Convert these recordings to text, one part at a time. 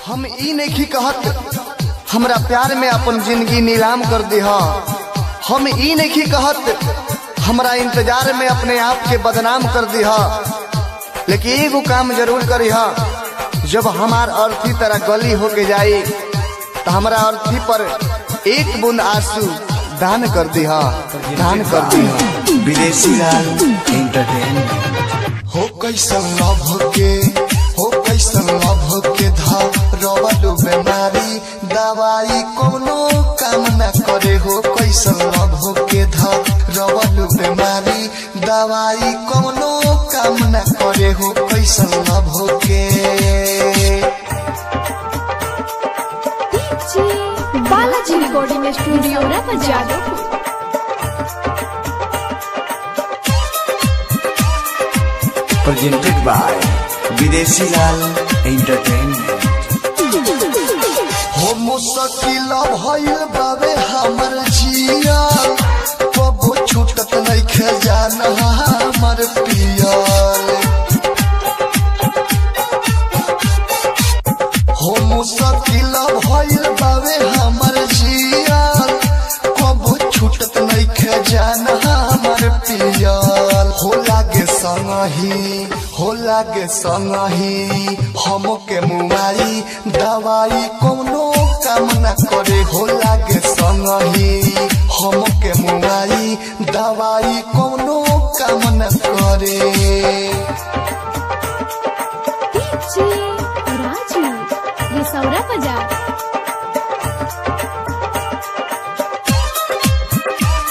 हम ई नहीं कहत हमरा प्यार में अपन जिंदगी नीलाम कर दिहा। हम ई नहीं कहत हमरा इंतजार में अपने आप के बदनाम कर दिहा। लेकिन एगो काम जरूर करिहा, जब हमार अर्थी तरह गली होके जाई तो हमरा अर्थी पर एक बूंद आंसू दान कर दिहा, दान कर दिहा। विदेशी लाल एंटरटेनमेंट। हो कैसन लव के, हो कैसन लव के धरवलु बीमारी, दवाई कोनो काम न करे। हो कैसन लव के धरवलु बीमारी, दवाई कोनो काम न करे। हो कैसन लव के। Balaji recording studio Jadavpur. Presented by Videshi Lal entertainment. हो मुश्किल भइल बाबे हमर जिया, कबो छूटत नइखे जान हमर पियल। हो मुश्किल भइल बाबे हमर जिया, कबो छूटत नइखे जान हमर पियल। हो लागे संगही, हो लागे संगही हमके मुआई, दवाई कोनो काम न करे। हो लागे संगही हमके मुआई, दवाई कोनो काम न करे। राजू ये सौरा बाजार।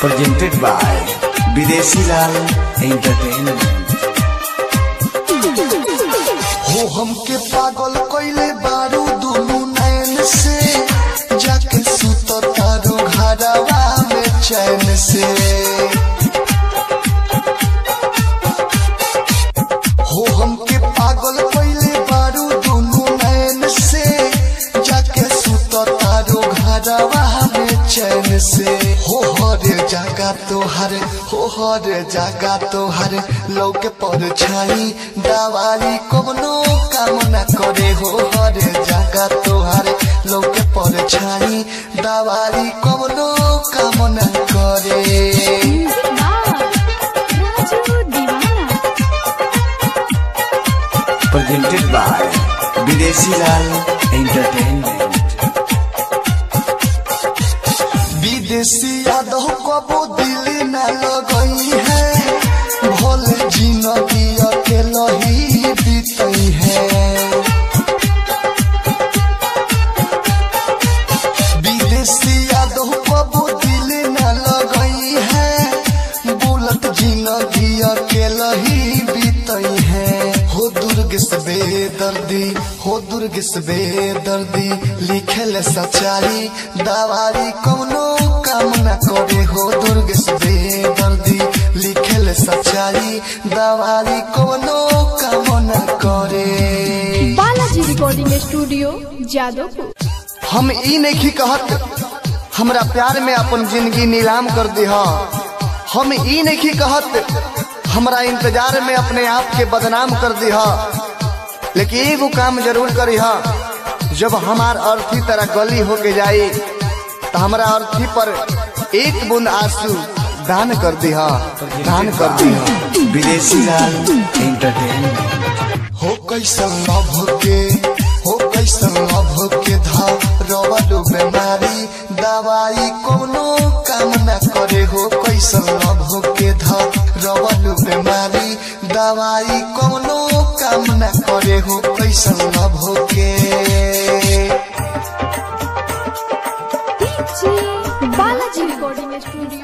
Presented by Videshi Lal entertainment. हो हमके पागल कइले बारू दुनु नैन से, जाके सुत तारू घरवा में चैन से। हो हमके पागल कइले बारू दुनु नैन से, जाके सुत तारू घरवा में चैन से। हो हर जगह तोहर, हो हर जगह तोहर लौके पर छाई, दवाई कोनो काम न करे। हो हर जगह तोहर लौके पर छाई, दवाई कोनो काम न करे। Presented by Videshi Lal entertainment. विदेशी यादव कबो दिल न लगई है, भोले जिंदगी अकेला ही बीतई है। विदेशी यादव कबो दिल न लगई है, बुलत जिंदगी अकेला ही बीतई है। हो दुर्ग से बेदर्दी, हो दुर्ग से बेदर्दी लिखेले सच्चाई, दवाई कोनो काम न करे। हो दुर्ग से बेदर्दी लिखेले सच्चाई, दवाई कोनो काम न करे। Balaji recording studio Jadavpur. हम ई नहीं कहत हमरा प्यार में अपन जिंदगी नीलाम कर दिहा। हम ई नहीं कहत हमरा इंतजार में अपने आप के बदनाम कर दिहा। लेकिन एगो काम जरूर करिहा, जब हमार अर्थी तरह गली होके जाई तो हमरा अर्थी पर एक बूंद आंसू दान कर दिहा, दान कर दिहा। विदेशी लाल एंटरटेनमेंट। हो कैसन लव के, हो कैसन लव के धरवलु बीमारी, दवाई कोनो काम न करे। हो कैसन लव के धरवलु बीमारी, दवाई कोनो काम न करे। हो कैसन लव के। Balaji recording studio.